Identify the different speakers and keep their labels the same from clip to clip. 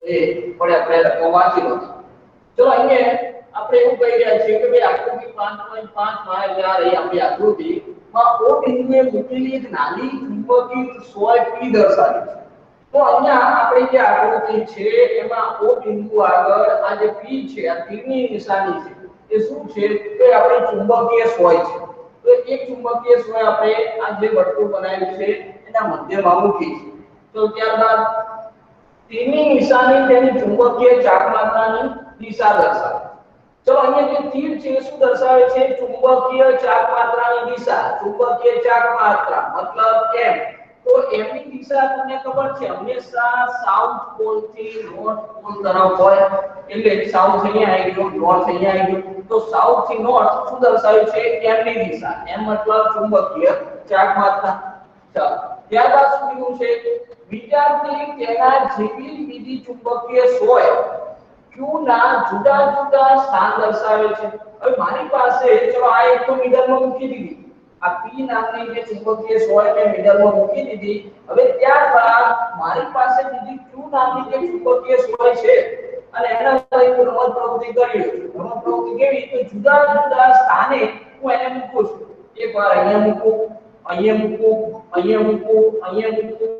Speaker 1: એ પણ આપણે વાંચી લો. ચલો અહીંયા આપણે એવું કહી રહ્યા છીએ કે ભાઈ આકૃતિ 5.5 માં યાર એ આપણી આકૃતિમાં ઓ બિંદુએ મૂકેલી એક નાની ચુંબકીય સોય પી દર્શાવી છે. તો અહીંયા આપણે જે આકૃતિ છે એમાં ઓ બિંદુ આગળ આ જે પી છે આ તીરની નિશાની છે એ શું છે કે આપણી ચુંબકીય સોય છે. તો એક ચુંબકીય સોય આપણે આ જે વર્તુળ બનાવ્યું છે એના મધ્યમાં મૂકી છે. તો ત્યારબાદ તીરની નિશાની તેની ચુંબકીય ચાકમાત્રાની દિશા દર્શાવે. ચલો અહીંયા જે તીર છે એ શું દર્શાવે છે? ચુંબકીય ચાકમાત્રાની દિશા. ચુંબકીય ચાકમાત્રા મતલબ m. તો m ની દિશા તમને ખબર છે હંમેશા સાઉથ પોલ થી નોર્થ પોલ તરફ હોય. એટલે સાઉથ અહીંયા આવી ગયો, નોર્થ અહીંયા આવી ગયો. તો સાઉથ થી નોર્થ શું દર્શાવે છે? m ની દિશા. m મતલબ ચુંબકીય ચાકમાત્રા. ચાલો ત્યારબાદ શું કીધું છે? વિદ્યાર્થી તેના જેવી બીજી ચુંબકીય સોય q ના જુદા જુદા સ્થાન દર્શાવે છે. હવે મારી પાસે ચલો આ એક તો મિડલમાં મૂકી દીધી. આ p નામની જે ચુંબકીય સોય મેં મિડલમાં મૂકી દીધી. હવે ત્યારબાદ મારી પાસે બીજી q નામની જે ચુંબકીય સોય છે અને એના પર એક રમત પ્રવૃત્તિ કરી રહ્યો છું. રમત પ્રવૃત્તિ કેવી? તો જુદા જુદા સ્થાને હું એને મૂકું છું. એકવાર અહીંયા મૂકું, અહીંયા મૂકું, અહીંયા મૂકું, અહીંયા મૂકું.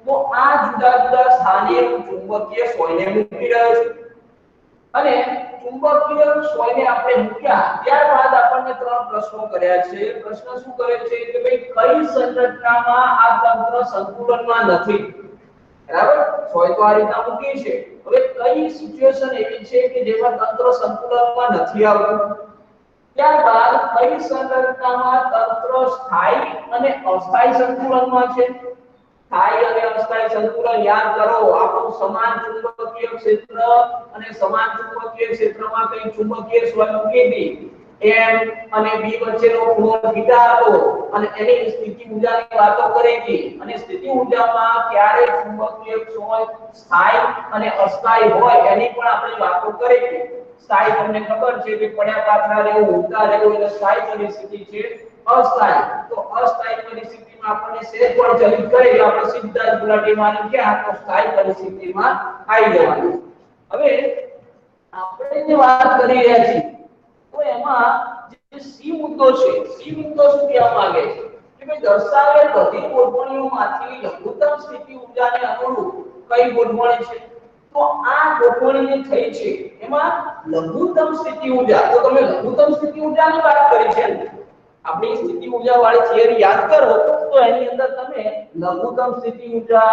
Speaker 1: તો આ જુદા જુદા સ્થાને હું ચુંબકીય સોયને મૂકી રહ્યો છું. અને ચુંબકીય સોયને આપણે મૂક્યા ત્યારબાદ આપણને ત્રણ પ્રશ્નો કર્યા છે. પ્રશ્ન શું કરે છે કે ભાઈ કઈ સંરચનામાં આ તંત્ર સંતુલનમાં નથી? બરાબર, સોય તો આ રીતના મૂકી છે. હવે કઈ સિચ્યુએશન એવી છે કે જેમાં તંત્ર સંતુલનમાં નથી આવતું? ત્યારબાદ કઈ સંરચનામાં તંત્ર સ્થાયી અને અસ્થાયી સંતુલનમાં છે? સ્થાયી અને અસ્થાયી સંતુલન યાદ કરો. આપણું સમાન ચુંબકીય ક્ષેત્ર અને સમાન ચુંબકીય ક્ષેત્રમાં કઈ ચુંબકીય સોય મૂકી હતી. m અને b વચ્ચેનો ખૂણો થીટા હતો અને એની સ્થિતિ ઊર્જાની વાતો કરી હતી. અને સ્થિતિ ઊર્જામાં ક્યારે ચુંબકીય સોય સ્થાયી અને અસ્થાયી હોય એની પણ આપણે વાતો કરી હતી. સ્થાયી તમને ખબર છે કે પડ્યા પાછા રહેવું, ઊંધા રહેવું એટલે સ્થાયી પરિસ્થિતિ છે. અસ્થાયી તો અસ્થાયી પરિસ્થિતિમાં આપણને સેજ પણ ચલિત કરે એટલે આપણે સીધા જ ઉલટી મારી ક્યાં તો સ્થાયી પરિસ્થિતિમાં આવી જવાનું. હવે આપણે જે વાત કરી રહ્યા છીએ તો એમાં જે સી મુદ્દો છે, સી મુદ્દો શું કહેવા માંગે છે કે ભાઈ દર્શાવેલ બધી ગોઠવણીઓમાંથી લઘુત્તમ સ્થિતિ ઊર્જાને અનુરૂપ કઈ ગોઠવણી છે? તો આ ગોઠવણી જે થઈ છે એમાં લઘુત્તમ સ્થિતિ ઊર્જા, તો તમે લઘુત્તમ સ્થિતિ ઊર્જાની વાત કરી છે ને, આપણી સ્થિતિ ઊર્જા વાળી થિયરી યાદ કરો તો એની અંદર તમે લઘુત્તમ સ્થિતિ ઊર્જા,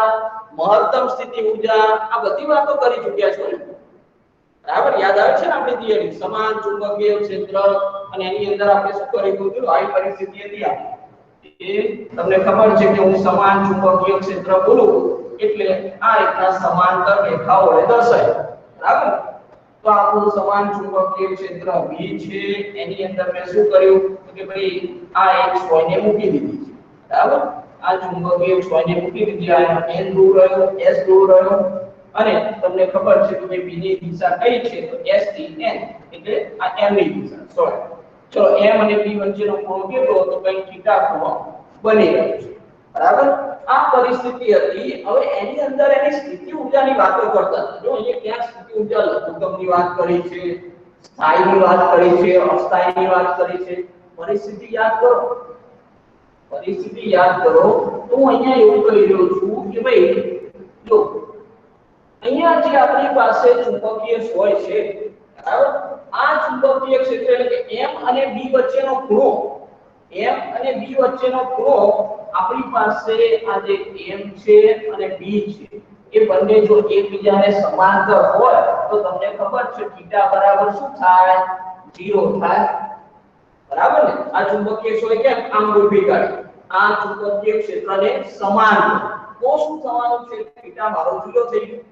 Speaker 1: મહત્તમ સ્થિતિ ઊર્જા આ બધી વાતો કરી ચૂક્યા છો ને. બરાબર, યાદ આવે છે ને આપણી થિયરી સમાન ચુંબકીય ક્ષેત્ર અને એની અંદર આપણે શું કર્યું હતું? આવી પરિસ્થિતિ હતી આપણી એ તમને ખબર છે કે હું સમાન ચુંબકીય ક્ષેત્ર બોલું એટલે આ રીતના સમાંતર રેખાઓ વડે દર્શાય. બરાબર, તો આપણું સમાન ચુંબકીય ક્ષેત્ર V છે એની અંદર મેં શું કર્યું કે ભાઈ આ એક સોયને મૂકી દીધી છે. બરાબર, આ ચુંબકીય સોયને મૂકી દીધી. આ N દૂર રહ્યો, S દૂર રહ્યો અને તમને ખબર છે કે ભાઈ B ની દિશા કઈ છે? તો S થી N એટલે આ M ની દિશા. સોરી, ચલો M અને B વચ્ચેનો ખૂણો કેટલો? તો કઈ થીટા ખૂણો બની રહ્યો છે. બરાબર, આ પરિસ્થિતિ હતી. હવે એની અંદર એની સ્થિતિ ઊર્જાની વાતો કરતા હતા. જો અહીંયા ક્યાં સ્થિતિ ઊર્જા લઘુત્તમની વાત કરી છે, સ્થાયીની વાત કરી છે, અસ્થાયીની વાત કરી છે. પરિસ્થિતિ યાદ કરો, પરિસ્થિતિ યાદ કરો તો હું અહીંયા એવું કહી રહ્યો છું કે ભાઈ જો અહીંયા જે આપણી પાસે ચુંબકીય સોય છે, બરાબર, આ ચુંબકીય ક્ષેત્ર એટલે કે M અને B વચ્ચેનો ખૂણો, M અને B વચ્ચેનો ખૂણો આપણી પાસે આ જે M છે અને B છે એ બંને જો એકબીજાને સમાંતર હોય તો તમને ખબર છે થીટા બરાબર શું થાય? 0 થાય. બરાબર ને? આ ચુંબકીય સોય કેમ આમ ઊભી કાઢી? આ ચુંબકીય ક્ષેત્રને સમાન તો શું થવાનું છે? થીટા મારો 0 થઈ ગયો.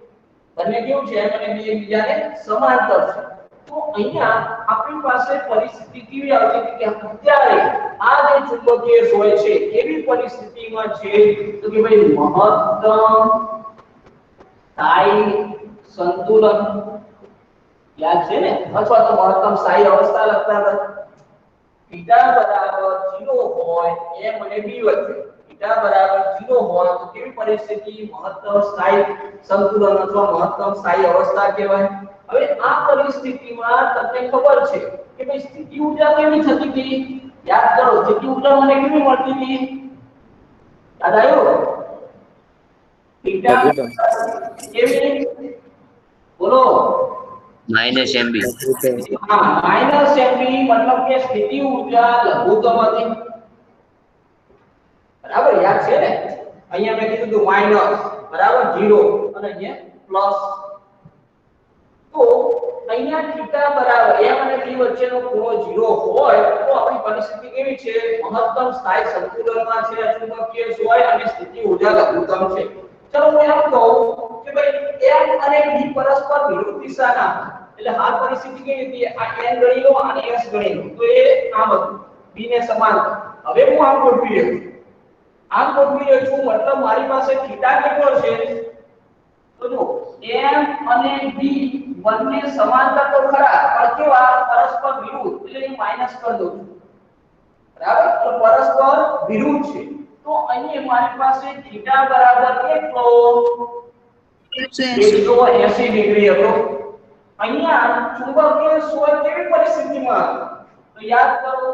Speaker 1: બંને કેવું છે? M અને B એકબીજાને સમાંતર છે. તો અહીંયા આપણી પાસે પરિસ્થિતિ કેવી આવશે કે અત્યારે આ જે ચુંબકીય સોય છે કેવી પરિસ્થિતિમાં છે? તો કે ભાઈ મહત્તમ સ્થાયી સંતુલન. યાદ છે ને? અથવા તો મહત્તમ સ્થાયી અવસ્થા લખતા હતા. થીટા બરાબર 0 હોય M અને B વચ્ચે, થીટા બરાબર 0 હોય તો કેવી પરિસ્થિતિ મહત્તમ સ્થાયી સંતુલન અથવા મહત્તમ સ્થાયી અવસ્થા કહેવાય। હવે આ પરિસ્થિતિમાં તમને ખબર છે કે ભાઈ સ્થિતિ ઊર્જા કેવી થતી હતી, યાદ કરો સ્થિતિ ઊર્જા મને કેવી મળતી હતી, યાદ આવ્યો? થીટા કેવી બોલો
Speaker 2: माइनस एमबी।
Speaker 1: हाँ माइनस एमबी मतलब કે સ્થિતિ ઊર્જા લઘુત્તમ હતી, બરાબર યાદ છે ને? અહીંયા મેં કીધું હતું માઈનસ બરાબર 0 અને અહીંયા પ્લસ, તો અહીંયા થીટા બરાબર m અને p વચ્ચેનો ખૂણો 0 હોય તો આપણી પરિસ્થિતિ કેવી છે, મહત્તમ સ્થાયી સંતુલનમાં છે, ચુંબકીય સોય અને સ્થિતિ ઊર્જા લઘુત્તમ છે। ચલો હું એમ કહું કે ભાઈ m અને p પરસ્પર વિરુદ્ધ દિશાના, એટલે હાલ પરિસ્થિતિ કેવી હતી, આ n ગણી લો અને s ગણી લો તો એ આમ હતું, b ને સમાન। હવે હું આમ ગોઠવી રહ્યો છું, આમ ગોઠવી રહ્યો છું મતલબ મારી પાસે થીટા કેટલો છે, તો જો m અને b બંને સમાંતર તો ખરા પણ કેવા પરસ્પર વિરુદ્ધ, એટલે હું માઈનસ કરી દઉં છું, બરાબર? તો પરસ્પર વિરુદ્ધ છે તો અહીં મારી પાસે થીટા બરાબર કેટલો 180 ડિગ્રી હતો। અહીંયા ચુંબકીય સોય કેવી પરિસ્થિતિમાં, તો યાદ કરો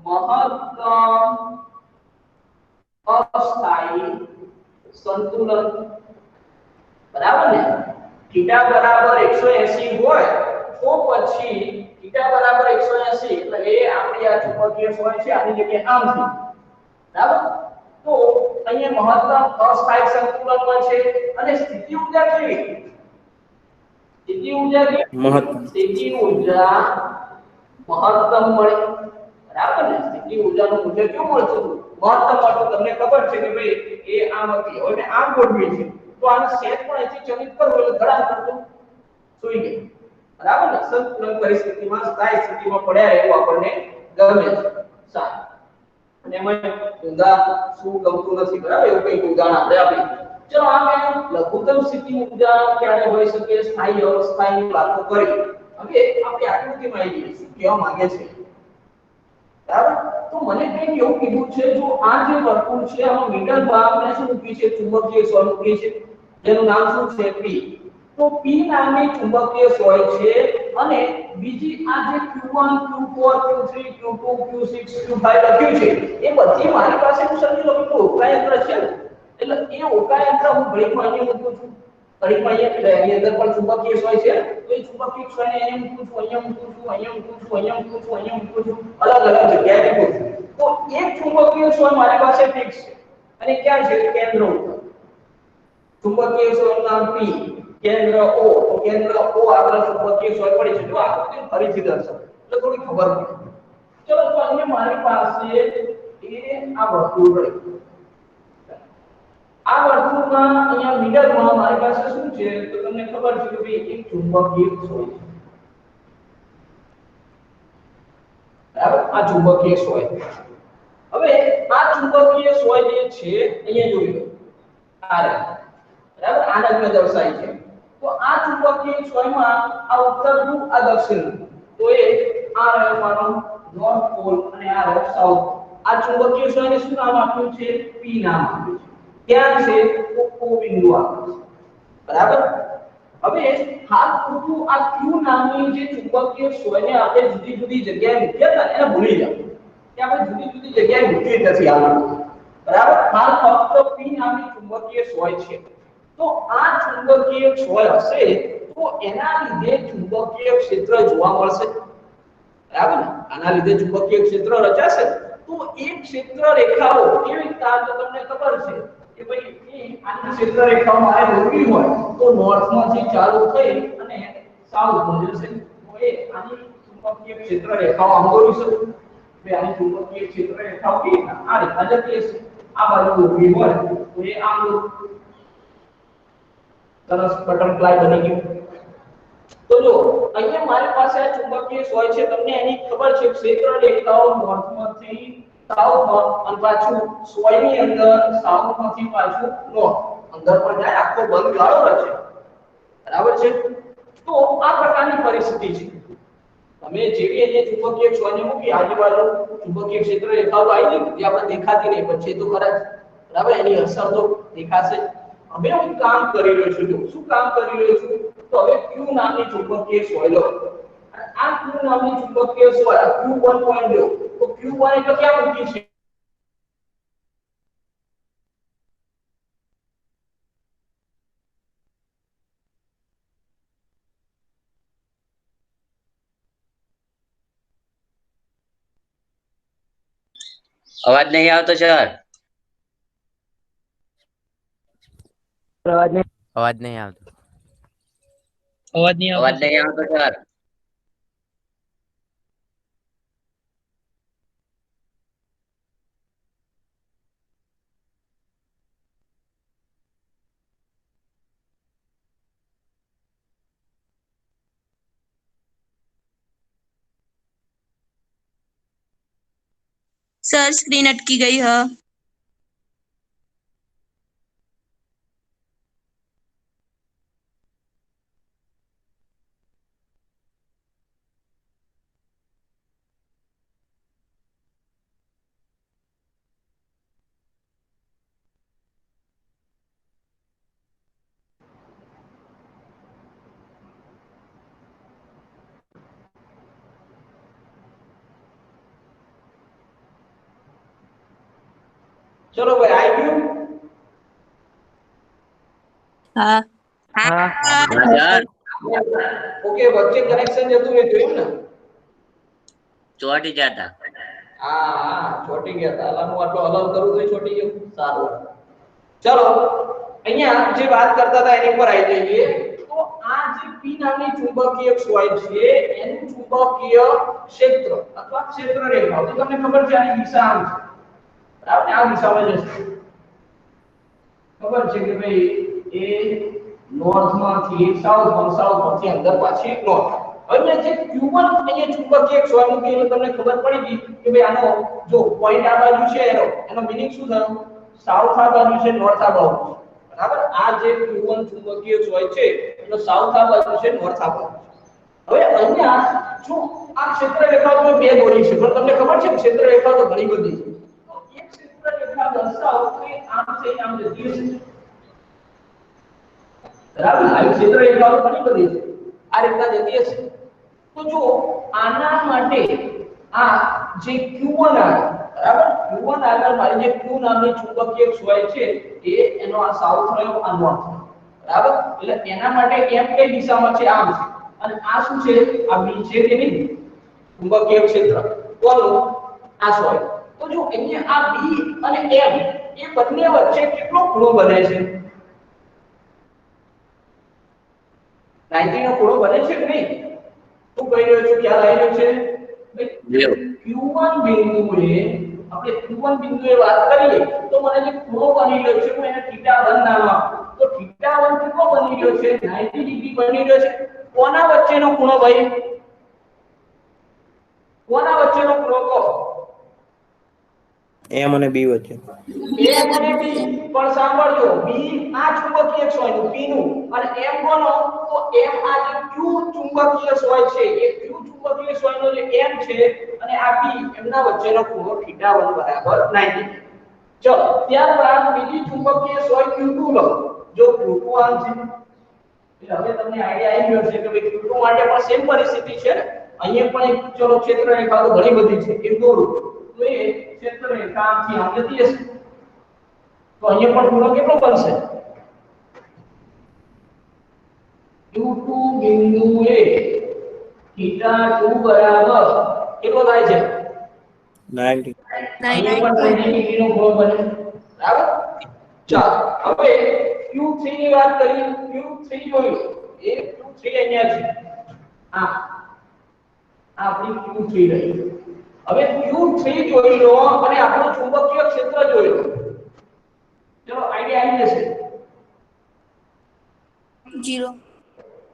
Speaker 1: મહત્તમ અસ્થાયી સંતુલન, બરાબર ને? થીટા બરાબર 180 હોય તો પછી થીટા બરાબર 180 એટલે એ આપણી આ ચુંબકીય સોય છે આની જગ્યાએ આમ છે, બરાબર? તો અહીંયા મહત્તમ અસ્થાયી સંતુલનમાં છે અને સ્થિતિ ઊર્જા કેવી, સ્થિતિ ઊર્જા
Speaker 3: મહત્તમ,
Speaker 1: સ્થિતિ ઊર્જા મહત્તમ મળે, બરાબર ને? સ્થિતિ ઊર્જાનું મૂલ્ય કેવું મળતું, મહત્તમ મળતું। તમને ખબર છે કે ભાઈ એ આમ હતી, હવે મેં આમ ગોઠવી છે તો આને સેટ પણ અહીંથી ચલિત કરવું એટલે ધડામ કરતું સુઈ ગઈ, બરાબર ને? સંતુલન પરિસ્થિતિમાં સ્થાયી સ્થિતિમાં પડ્યા એવું આપણને ગમે છે, સારું। અને એમાં ઊંધા શું ગમતું નથી, બરાબર? એવું કંઈક ઉદાહરણ આપણે આપીએ। ચલો આ મેં લઘુત્તમ સ્થિતિ ઊર્જા ક્યારે હોઈ શકે, સ્થાયી અવસ્થાની વાતો કરી। હવે આપણે આકૃતિમાં આવી જઈએ, શું કહેવા માંગે છે, બરાબર? તો મને કંઈક એવું કીધું છે, જો આ જે વર્તુળ છે આમાં મિડલ ભાગને શું મૂકી છે, ચુંબકીય સોય મૂકી છે જેનું નામ શું છે, p। તો p નામની ચુંબકીય સોય છે અને બીજી આ જે q1 q4 q3 q2 q6 q5 લખ્યું છે એ બધી મારી પાસે હું સમજી લો કે ઓકા યંત્ર છે, એટલે એ ઓકા યંત્ર હું ઘડીકમાં અહીંયા મૂકું છું, ઘડીકમાં અહીંયા એની અંદર પણ ચુંબકીય સોય છે તો એ ચુંબકીય સોયને અહીંયા મૂકું છું, અહીંયા મૂકું છું, અહીંયા મૂકું છું, અહીંયા મૂકું છું, અહીંયા મૂકું છું, અલગ અલગ જગ્યાએ મૂકું છું। તો એક ચુંબકીય સોય મારી પાસે ફિક્સ છે અને ક્યાં છે, કેન્દ્ર ઉપર, ચુંબકીય સોયનું નામ p, કેન્દ્ર o, તો કેન્દ્ર o આગળ ચુંબકીય સોય પડી છે। જો આકૃતિ ફરીથી દર્શાવ એટલે થોડી ખબર પડે। ચલો તો અહીંયા મારી પાસે એ આ વર્તુળ રહી, આ વર્તુળમાં અહીંયા મિડલમાં મારી પાસે શું છે, તો તમને ખબર છે કે ભાઈ એક ચુંબકીય સોય છે, બરાબર? આ ચુંબકીય સોય, હવે આ ચુંબકીય સોય જે છે અહીંયા જોઈ લો, આ રહી, બરાબર? આ રંગમાં દર્શાવી છે। તો આ ચુંબકીય સોયમાં આ ઉત્તર ધ્રુવ આ દક્ષિણ ધ્રુવ, તો એ આ રહ્યો મારો નોર્થ પોલ અને આ રહ્યો સાઉથ પોલ। આ ચુંબકીય સોયને શું નામ આપ્યું છે, p નામ આપ્યું છે। ક્યાં છે, તો o બિંદુ આપ્યું છે, બરાબર? હવે હાલ પૂરતું આ q નામની જે ચુંબકીય સોયને આપણે જુદી જુદી જગ્યાએ મૂક્યા હતા એને ભૂલી જાઓ કે આપણે જુદી જુદી જગ્યાએ મૂકી નથી આ, બરાબર? હાલ ફક્ત p નામની ચુંબકીય સોય છે। તો આ ચુંબકીય સોય હશે તો એના લીધે ચુંબકીય ક્ષેત્ર જોવા મળશે, બરાબર ને? આના લીધે ચુંબકીય ક્ષેત્ર રચાશે। તો એક ક્ષેત્ર રેખાઓ કેવી રીતે, તો તમને ખબર છે કે ભાઈ એ આની ક્ષેત્ર રેખાઓ મારે દોરવી હોય તો નોર્થમાંથી ચાલુ થઈ અને સાઉથમાં જશે, તો એ આની ચુંબકીય ક્ષેત્ર રેખાઓ આમ દોરી શકું, બે આની ચુંબકીય ક્ષેત્ર રેખાઓ કેવી આ રેખા જતી હશે, આ બાજુ દોરવી હોય તો એ આમ દોરવું, સરસ બટરફ્લાય બની ગયું। તો જો અહીંયા મારી પાસે આ ચુંબકીય સોય છે, તમને એની ખબર છે ક્ષેત્ર રેખાઓ નોર્થમાંથી સાઉથમાં અને પાછું સોયની અંદર સાઉથમાંથી પાછું નોર્થ અંદર પણ જાય, આખો બંધ ગાળો રચે, બરાબર છે? તો આ પ્રકારની પરિસ્થિતિ છે। તમે જેવી અહીંયા ચુંબકીય સોયને મૂકી આજુબાજુ ચુંબકીય ક્ષેત્ર રેખાઓ આવી ગઈ જે આપણે દેખાતી નહીં પણ છે તો ખરા, બરાબર એની અસર તો દેખાશે હવે હું કામ કરી રહ્યો છું જો શું કામ કરી રહ્યો છું તો હવે Q નામની ચુંબકીય સોય લો આ Q નામની ચુંબકીય સોય Q1 પોઈન્ટ લો તો Q1 એટલે ક્યાં મૂકી છે
Speaker 2: અવાજ નહીં આવતો સર.
Speaker 3: અવાજ નહીં આવતો.
Speaker 2: અવાજ નહીં આવતો સર.
Speaker 4: सर स्क्रीन अटकी गई है।
Speaker 1: ચલો ભાઈ આવી ગયું
Speaker 4: हाँ
Speaker 3: हाँ
Speaker 2: હા સર.
Speaker 1: ઓકે વચ્ચે કનેક્શન જતું એ જોયું ને
Speaker 2: ચોટી જતા.
Speaker 1: હા હા છોટી ગયા હતા અલાનું આટલો અલગ કરું તો છોટી ગયું સારું ચલો અહીંયા જે વાત કરતા હતા એની પર આવી જઈએ તો આ જે P નામની ચુંબકીય સોય છે એનું ચુંબકીય ક્ષેત્ર અથવા ક્ષેત્ર રેખા તો તમને ખબર છે આની દિશા આમ છે બરાબર આ દિશામાં જશે ખબર છે કે ભાઈ એ નોર્થ માંથી સાઉથ માંથી અંદર પાછી નોર્થ હવે જે Q1 અહીંયા ચુંબકીય સોય મૂકી એટલે તમને ખબર પડી ગઈ કે ભાઈ આનો જો પોઈન્ટ આ બાજુ છે એનો મીનિંગ શું થયો સાઉથ આ બાજુ છે નોર્થ આ બાજુ બરાબર આ જે Q1 ચુંબકીય સોય છે એનો સાઉથ આ બાજુ છે નોર્થ આ બાજુ હવે અહીંયા જો આ ક્ષેત્ર રેખાઓ તો બે દોરી છે પણ તમને ખબર છે ક્ષેત્ર રેખા તો ઘણી બધી છે તો એક ક્ષેત્ર રેખા દર્શાવો તો આમ છે આમ જતી હશે બરાબર આ ક્ષેત્ર રેખાઓ ઘણી બધી છે આ રીતના જતી હશે તો જો આના માટે આ જે Q1 બરાબર Q1 આગળ મારી જે Q નામની ચુંબકીય સોય છે એ એનો આ સાઉથ રહ્યો આ નોર્થ બરાબર એટલે એના માટે એમ કઈ દિશામાં છે આમ છે અને આ શું છે આ B છે કે નહીં ચુંબકીય ક્ષેત્ર કોનું આ સોય તો જો અહીંયા આ B અને M એ બંને વચ્ચે કેટલો ખૂણો બને છે 90 નો ખૂણો બને છે કે નહીં શું કહી રહ્યો છું ખ્યાલ આવી રહ્યો છે Q1 બિંદુએ આપણે Q1 બિંદુએ વાત કરીએ તો મને જે ખૂણો બની રહ્યો છે હું એને θ1 નામ આપું તો θ1 કેટલો બની રહ્યો છે 90 ડિગ્રી બની રહ્યો છે કોના વચ્ચેનો ખૂણો ભાઈ કોના વચ્ચેનો ખૂણો કહો
Speaker 3: M અને B વચ્ચે
Speaker 1: M અને B પણ સાંભળજો B આ ચુંબકીય સોયનું P નું અને M કોનો તો M આ જે Q ચુંબકીય સોય છે એ Q ચુંબકીય સોયનો જે M છે અને આ P એમના વચ્ચેનો ખૂણો θ1 બરાબર 90 ચલો ત્યારબાદ બીજી ચુંબકીય સોય Q2 લો જો Q2 આમ છે એટલે હવે તમને આઈડિયા આવી ગયો છે કે ભાઈ Q2 માટે પણ સેમ પરિસ્થિતિ છે ને અહીંયા પણ એક ચલો ક્ષેત્ર રેખા તો ઘણી બધી છે એક દોરું તો એ ક્ષેત્ર રેખા આમથી આમ જતી હશે તો અહીંયા પણ ખૂણો કેટલો બનશે Q2 બિંદુએ θ2 બરાબર કેટલો થાય છે
Speaker 3: 90
Speaker 1: અહીંયા પણ 90 ડિગ્રીનો ખૂણો બને બરાબર ચાલો હવે Q3 ની વાત કરીએ Q3 જોયું એ Q3 અહીંયા છે આ આપણી Q3 રહી હવે Q3 જોઈ લો અને આપણું ચુંબકીય ક્ષેત્ર જોઈ લો ચલો આઈડિયા આવી જશે
Speaker 4: 0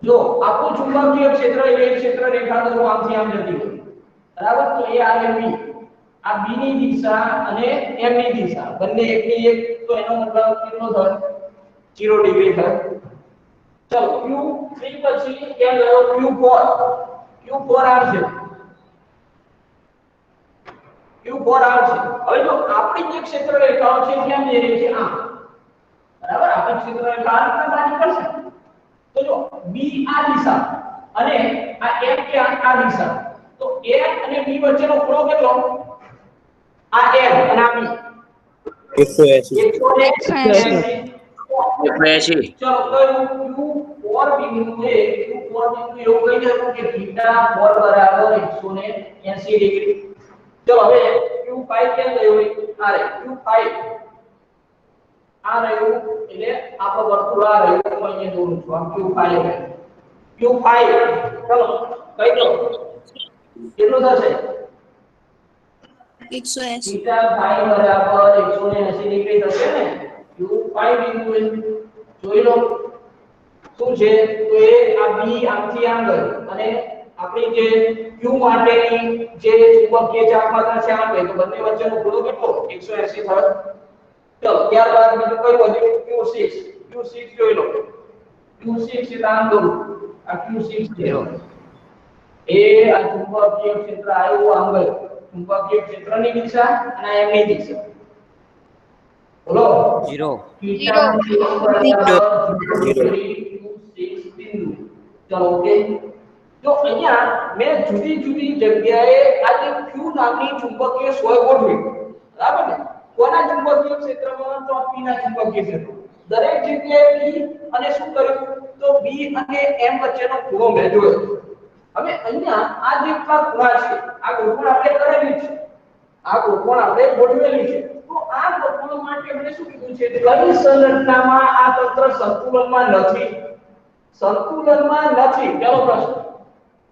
Speaker 1: જો આપણું ચુંબકીય ક્ષેત્ર એ ક્ષેત્ર રેખા તો આમથી આમ જતી હોય બરાબર તો એ આ B આ B ની દિશા અને M ની દિશા બંને એકની એક તો એનો મતલબ કેટલો થાય 0 ડિગ્રી થાય ચલો Q3 પછી ક્યાં ગયો Q4 આ છે Q4 આવશે. હવે જો આપણી જે ક્ષેત્ર રેખાઓ છે ક્યાં જઈ રહી છે આ બરાબર આપણી ક્ષેત્ર રેખા આ રીતના બાજુ કરશે તો જો B આ દિશા અને આ M કે આ દિશા તો M અને B વચ્ચેનો ખૂણો કેટલો આ M અને આ B
Speaker 3: 180
Speaker 1: 180
Speaker 2: 180
Speaker 1: ચલો તો Q4 બિંદુએ Q4 બિંદુ એવું કહી શકું કે θ4 બરાબર 180 ડિગ્રી ચલો હવે Q5 કેમ ગયું આ રે Q5 આ રહ્યું એટલે આપણો વર્તુળ આ રહ્યું હું અહીંયા દોરું છું આ Q5 Q5 ચલો કઈ દો કેટલું થશે
Speaker 4: 180
Speaker 1: θ5 બરાબર 180 ડિગ્રી થશે ને Q5 બિંદુએ જોઈ લો શું છે તો એ આ B આમથી આમ ગયું અને આપણી જે Q માટેની જે ચુંબકીય ચાપમાત્રા છે આમ ગઈ તો બંને વચ્ચેનો ખૂણો કેટલો 180 થયો ચલો ત્યારબાદ બીજું કઈ વધ્યું Q6 જોઈ લો Q6 છે આમ દોરું આ Q6 છે એ આ ચુંબકીય ક્ષેત્ર આવ્યું આમ ગયું ચુંબકીય ક્ષેત્રની દિશા અને એમની દિશા બોલો
Speaker 3: 0
Speaker 1: ચલો ઓકે તો અહીંયા મેં જુદી જુદી જગ્યાએ આ જે Q નામની ચુંબકીય સોય ગોઠવી બરાબર ને કોના ચુંબકીય ક્ષેત્રમાં તો P ના ચુંબકીય ક્ષેત્ર દરેક જગ્યાએ P અને શું કર્યું તો B અને M વચ્ચેનો ખૂણો મેં જોયો હવે અહીંયા આ જે ખૂણા છે આ ગોઠવણ આપણે કરેલી છે આ ગોઠવણ આપણે ગોઠવેલી છે તો આ ગોઠવણ માટે આપણે શું કીધું છે કઈ સંરચનામાં આ તંત્ર સંતુલનમાં નથી પહેલો પ્રશ્ન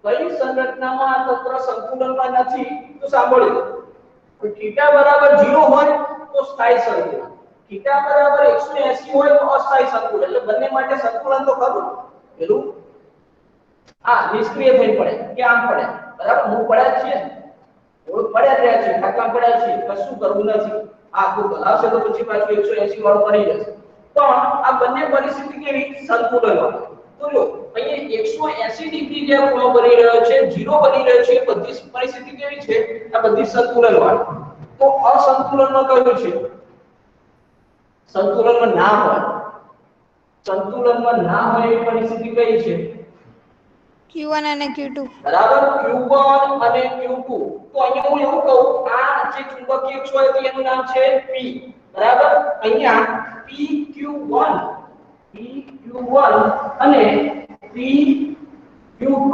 Speaker 1: કઈ સંરચનામાં આ તંત્ર સંતુલનમાં નથી તો સાંભળો તો θ બરાબર 0 હોય તો સ્થાયી સંતુલન θ બરાબર 180 હોય તો અસ્થાયી સંતુલન એટલે બંને માટે સંતુલન તો ખરું પેલું આ નિષ્ક્રિય થઈ પડે કે આમ પડે બરાબર હું પડ્યા છે ઓળ પડ્યા રહ્યા છે ખાકા પડ્યા છે કશું કરવું નથી આ તો હલાવશે તો પછી પાછું 180 વાળું પડી જશે પણ આ બંને પરિસ્થિતિ કેવી સંતુલન વાળી તો જો અહીંયા 180 ડિગ્રી જે ખૂણો બની રહ્યો છે 0 બની રહ્યો છે બધી પરિસ્થિતિ કેવી છે આ બધી સંતુલન વાળી તો અસંતુલનમાં કયું છે સંતુલનમાં ના હોય એવી પરિસ્થિતિ કઈ છે
Speaker 4: Q1 અને Q2
Speaker 1: બરાબર Q1 અને Q2 તો અહીંયા હું એવું કહું આ જે ચુંબકીય ક્ષેત્ર છે એનું નામ છે P બરાબર અહીંયા PQ1 અને PQ2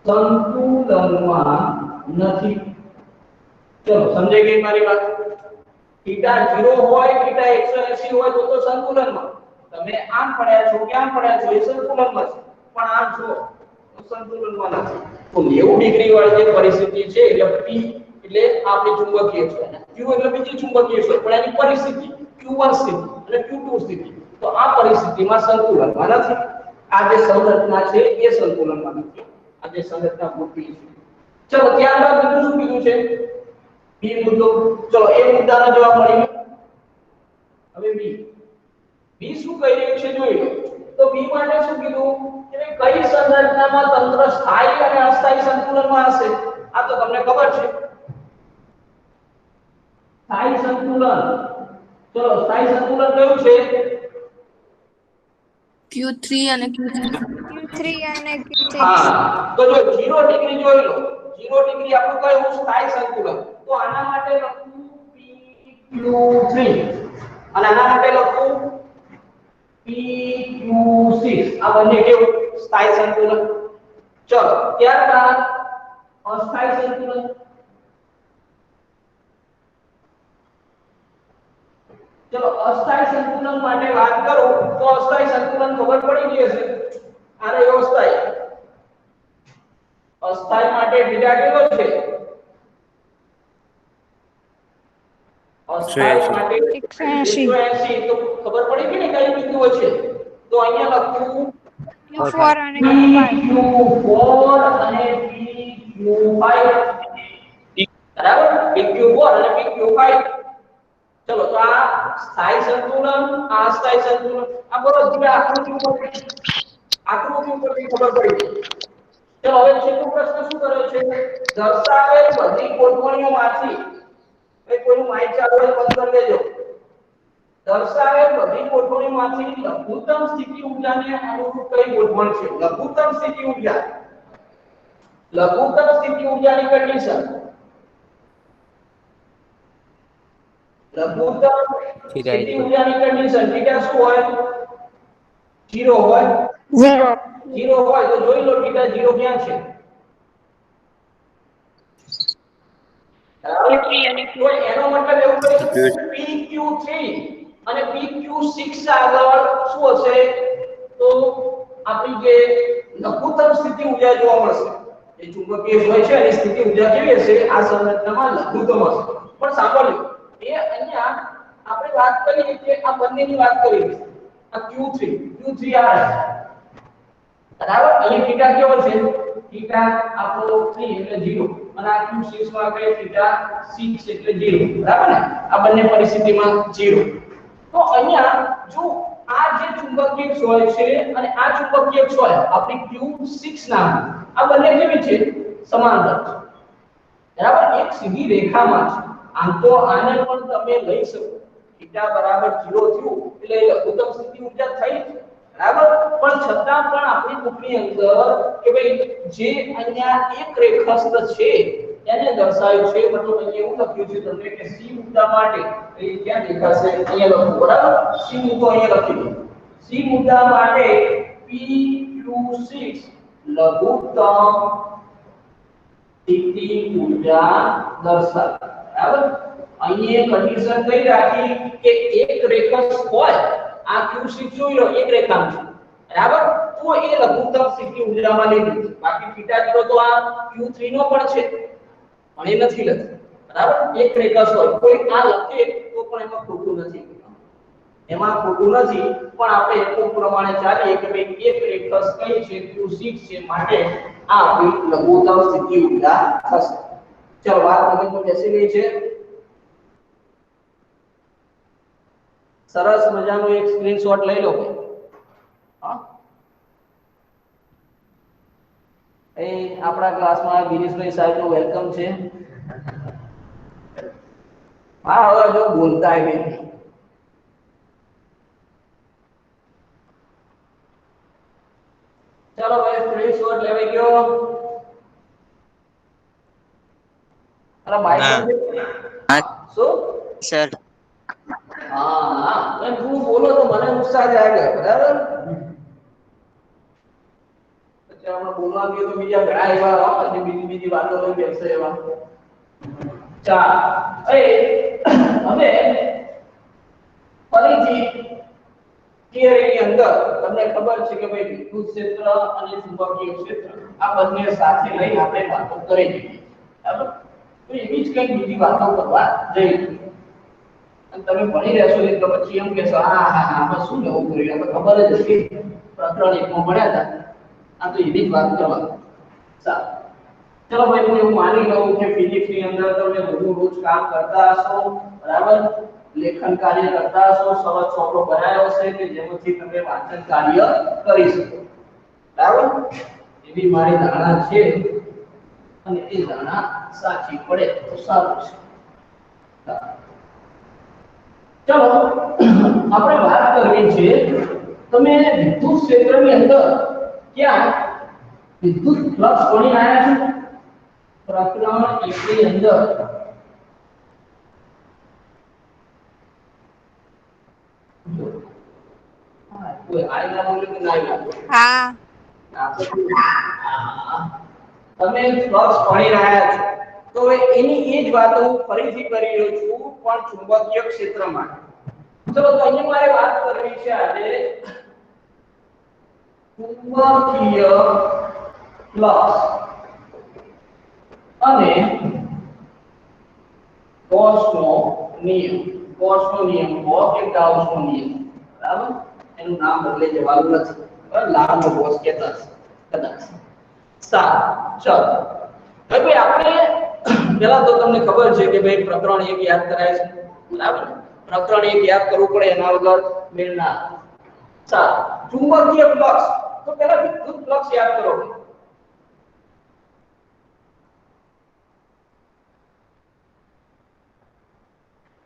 Speaker 1: સંતુલનમાં નથી ચલો સમજાઈ ગઈ મારી વાત θ 0 હોય θ 180 હોય તો સંતુલનમાં તમે આમ પડ્યા છો કે આમ પડ્યા છો એ સંતુલનમાં છે પણ આમ છો તો સંતુલનમાં નથી તો 90 ડિગ્રી વાળી જે પરિસ્થિતિ છે એટલે P એટલે આપણી ચુંબકીય છે Q એટલે બીજી ચુંબકીય છે પણ એની પરિસ્થિતિ Q1 સ્થિતિ અને Q2 સ્થિતિ તો આ પરિસ્થિતિમાં સંતુલનમાં નથી આ જે સંરચના છે એ સંતુલનમાં નથી આ જે સંરચના ગોઠવી છે ચલો ત્યારબાદ બીજું શું કીધું છે B મુદ્દો ચલો એ મુદ્દાનો જવાબ મળી હવે B શું કહી રહ્યું છે જોઈ લો તો B માટે શું કીધું કે કઈ સંરચનામાં તંત્ર સ્થાયી અને અસ્થાયી સંતુલનમાં હશે આ તો તમને ખબર છે સ્થાયી સંતુલન ચલો સ્થાયી સંતુલન કયું છે
Speaker 4: Q3 અને Q6
Speaker 1: હા તો જો 0 ડિગ્રી જોઈ લો 0 ડિગ્રી આપણું કયું સ્થાયી સંતુલન તો આના માટે લખું PQ3 અને આના માટે લખું PQ6 આ બંને કેવું સ્થાયી સંતુલન ચલો ત્યારબાદ અસ્થાયી સંતુલન ચલો અસ્થાયી સંતુલન માટે વાત કરો તો અસ્થાયી સંતુલન ખબર પડી ગઈ હશે આ રહ્યો અસ્થાયી માટે બીજા કેવો છે અસ્થાયી માટે 180 તો ખબર પડી ગઈ ને કઈ બિંદુઓ છે તો અહીંયા લખું
Speaker 4: Q4 અને
Speaker 1: Q4 અને PQ5 બરાબર PQ4 અને PQ5 ચલો તો આ સ્થાયી સંતુલન આ અસ્થાયી સંતુલન આ બરોબર આકૃતિ ઉપરથી ખબર પડી ચલો હવે છેલ્લો પ્રશ્ન શું કર્યો છે? દર્શાવેલ બધી ગોઠવણીઓમાંથી કોઈનું માઇક ચાલુ હોય બંધ કરી દેજો. દર્શાવેલ બધી ગોઠવણીઓમાંથી લઘુત્તમ સ્થિતિ ઊર્જાને અનુરૂપ કઈ ગોઠવણ છે? લઘુત્તમ સ્થિતિ ઊર્જા, લઘુત્તમ સ્થિતિ ઊર્જાની કન્ડિશન, લઘુત્તમ સ્થિતિ ઊર્જાની કન્ડિશન થીટા શું હોય? 0 હોય. 0 હોય તો જોઈ લો થીટા 0 ક્યાં છે? તો એનો મતલબ એવું છે કે PQ3 અને PQ6 આગળ શું હશે? તો આપણી જે લઘુત્તમ સ્થિતિ ઊર્જા જોવા મળશે. જે ચુંબકીય હોય છે એની સ્થિતિ ઊર્જા કેવી હશે? આ સંરચનામાં લઘુત્તમ હશે. પણ સાંભળો, એ અહીંયા આપણે વાત કરી કે આ બંનેની વાત કરી. આ Q3 આ બરાબર. અહીં થીટા કેવો છે? થીટા આપણો 3 એટલે 0 અને આ Q6 માં કઈ થીટા 6 એટલે 0, બરાબર ને? આ બંને પરિસ્થિતિમાં 0. તો અહીંયા જો આ જે ચુંબકીય ક્ષોય છે અને આ ચુંબકીય ક્ષોય આપણી Q6 નામ, આ બંને કેવી છે? સમાંતર છે, બરાબર? એક સીધી રેખામાં છે. આમ તો આને પણ તમે લઈ શકો, થીટા બરાબર 0 થયું એટલે લઘુત્તમ સ્થિતિ ઊર્જા થઈ, બરાબર? પણ છતાં પણ આપણી બુકની અંદર કે ભાઈ જે અહીંયા એક રેખાસ્થ છે એને દર્શાવ્યું છે. મતલબ અહીંયા એવું લખ્યું છે તમને કે સી મુદ્દા માટે એ ક્યાં દેખાશે? અહીંયા લખો, બરાબર? સી મુદ્દો અહીંયા લખી દો. સી મુદ્દા માટે PQ6 લઘુત્તમ સ્થિતિ ઊર્જા દર્શાવે, બરાબર? અહીંયા કન્ડિશન કઈ રાખી કે એક રેખાંશ હોય, આ Q6 જોઈ લો એક રેખાંશ છે, બરાબર? તો એ લઘુત્તમ સ્થિતિ ઊર્જામાં લીધી. બાકી થીટા 0 તો આ Q3 નો પણ છે, પણ એ નથી લખ્યું, બરાબર? એક રેખાંશ હોય, કોઈ આ લખે તો પણ એમાં ખોટું નથી, એમાં ખોટું નથી. પણ આપણે એકમ પ્રમાણે ચાલીએ કે ભાઈ એક રેખાંશ કઈ છે? Q6 છે, માટે આ આપણી લઘુત્તમ સ્થિતિ ઊર્જા થશે. ચલો વાત મગજમાં બેસી ગઈ છે. સરસ મજાનો એક સ્ક્રીનશોટ લઈ લો. હા, એ આપણા ક્લાસમાં ગિરીશભાઈ સાહેબનું વેલકમ છે. હા, હવે જો બોલતા નહીં. ચલો ભાઈ, સ્ક્રીનશોટ લેવાઈ ગયો. અરે ભાઈ શું
Speaker 2: સર?
Speaker 1: હા, એમ તું બોલો તો મને ઉત્સાહ જાગે, બરાબર? પછી આપણે બોલવા ગયો તો બીજા ઘણા એવા પછી બીજી વાતો લઈ બેસે એવા. ચાલ, હવે ફરીથી થિયરીની અંદર તમને ખબર છે કે ભાઈ વિદ્યુત ક્ષેત્ર અને ચુંબકીય ક્ષેત્ર આ બંને સાથે લઈ આપણે વાતો કરી દીધી, બરાબર? તો એવી જ કંઈક બીજી વાતો કરવા જઈ અને તમે ભણી રહેશો એટલે પછી એમ કહેશો આમાં શું નવું કર્યું? આપણે ખબર જ હતી, પ્રકરણ 1 માં ભણ્યા હતા. આ તો એવી જ વાત કરવા. સારું, ચલો ભાઈ, હું એવું માની લઉં કે ફિઝિક્સની અંદર તમે બધું રોજ કામ કરતા હશો, બરાબર? લેખન કાર્ય કરતા હશો, સરસ ચોપડો બનાવ્યો હશે કે જેમાંથી તમે વાંચન કાર્ય કરી શકો, બરાબર? એવી મારી ધારણા છે અને એ ધારણા સાચી પડે તો સારું છે. ચલો આપણે વાત કરવી છે, તમે વિદ્યુત ક્ષેત્રની અંદર ક્યાં વિદ્યુત ફ્લક્સ ભણી આવ્યા છો? પ્રકરણ 1 ની અંદર કોઈ આયલા બોલે કે ના આયલા? હા, તમે ફ્લક્સ ભણી રહ્યા છો તો હવે એની એ જ વાત હું ફરીથી કરી રહ્યો છું, પણ ચુંબકીય ક્ષેત્રમાં. ચલો, તો અહીંયા મારે વાત કરવી છે આજે ચુંબકીય ફ્લક્સ અને ગૌસનો નિયમ. ગૌસનો નિયમ હોય કે ગાઉસનો નિયમ, બરાબર? એનું નામ બદલે જવાનું નથી, બરાબર? લાંબો ગૌસ કહેતા છે કદાચ. સારું, ચલો હવે આપણે પહેલા તો તમને ખબર છે કે ભાઈ પ્રકરણ 1 યાદ કરાય છે, બરાબર? પ્રકરણ 1 યાદ કરવું પડે, એના વગર મેળ ના. સારું, ચુંબકીય ફ્લક્સ તો પહેલા વિદ્યુત ફ્લક્સ યાદ કરો.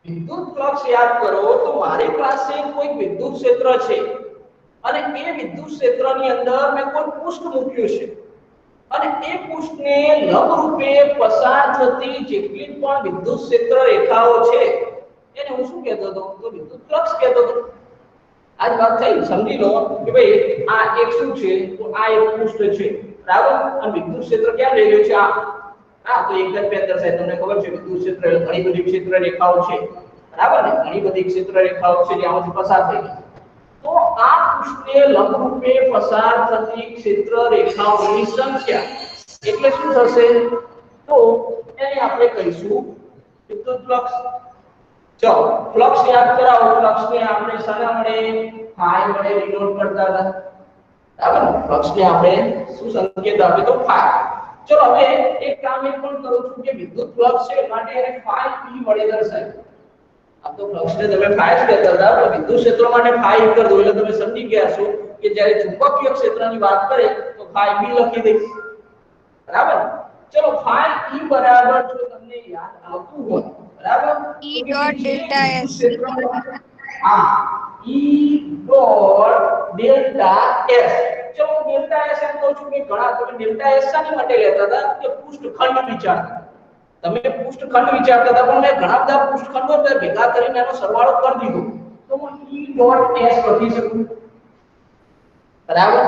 Speaker 1: વિદ્યુત ફ્લક્સ યાદ કરો તો મારી પાસે કોઈ વિદ્યુત ક્ષેત્ર છે અને એ વિદ્યુત ક્ષેત્રની અંદર મેં કોઈ પૃષ્ઠ મૂક્યું છે અને એ પૃષ્ઠને લંબરૂપે પસાર થતી જેટલી પણ વિદ્યુત ક્ષેત્ર રેખાઓ છે એને હું શું કહેતો હતો તો વિદ્યુત ફ્લક્સ કહેતો હતો આજ વાત થઈ સમજી લો કે ભાઈ આ એક શું છે તો આ એક પૃષ્ઠ છે બરાબર અને વિદ્યુત ક્ષેત્ર ક્યાં લઈ રહ્યું છે આ તો એક જ પેન દર્શાય તમને ખબર છે વિદ્યુત ક્ષેત્ર ઘણી બધી ક્ષેત્ર રેખાઓ છે બરાબર ને ઘણી બધી ક્ષેત્ર રેખાઓ છે જે આમાંથી પસાર થઈ ગઈ તો આ પૃષ્ઠને લંબરૂપે પસાર થતી ક્ષેત્ર રેખાઓની સંખ્યા એટલે શું થશે તો એને આપણે કહીશું વિદ્યુત ફ્લક્સ ચલો ફ્લક્સ યાદ કરાવો ફ્લક્સને આપણે શાના વડે ફાઈ વડે ડિનોટ કરતા હતા બરાબર ફ્લક્સને આપણે શું સંકેત આપે તો ફાઈ ચલો હવે એક કામ એ પણ કરું છું કે વિદ્યુત ફ્લક્સ છે માટે એને ફાઈ p વડે દર્શાવ્યું આ તો ફ્લક્સને તમે ફાઈ જ કહેતા હતા પણ વિદ્યુત ક્ષેત્ર માટે ફાઈ કરી દો એટલે તમે સમજી ગયા છો કે જ્યારે ચુંબકીય ક્ષેત્રની વાત કરે તો ફાઈ p લખી દઈશ બરાબર ચલો ફાઈ e બરાબર જો તમને યાદ આવતું હોય બરાબર
Speaker 4: E dot delta S
Speaker 1: હા E dot delta S ચલો ડેલ્ટા S એમ કહું છું કે ઘણા તમે ડેલ્ટા S શાની માટે લેતા હતા કે પૃષ્ઠખંડ વિચારતા તમે પૃષ્ઠખંડ વિચારતા હતા પણ મેં ઘણા બધા પૃષ્ઠખંડો ભેગા કરીને એનો સરવાળો કરી દીધો તો હું E dot S લખી શકું બરાબર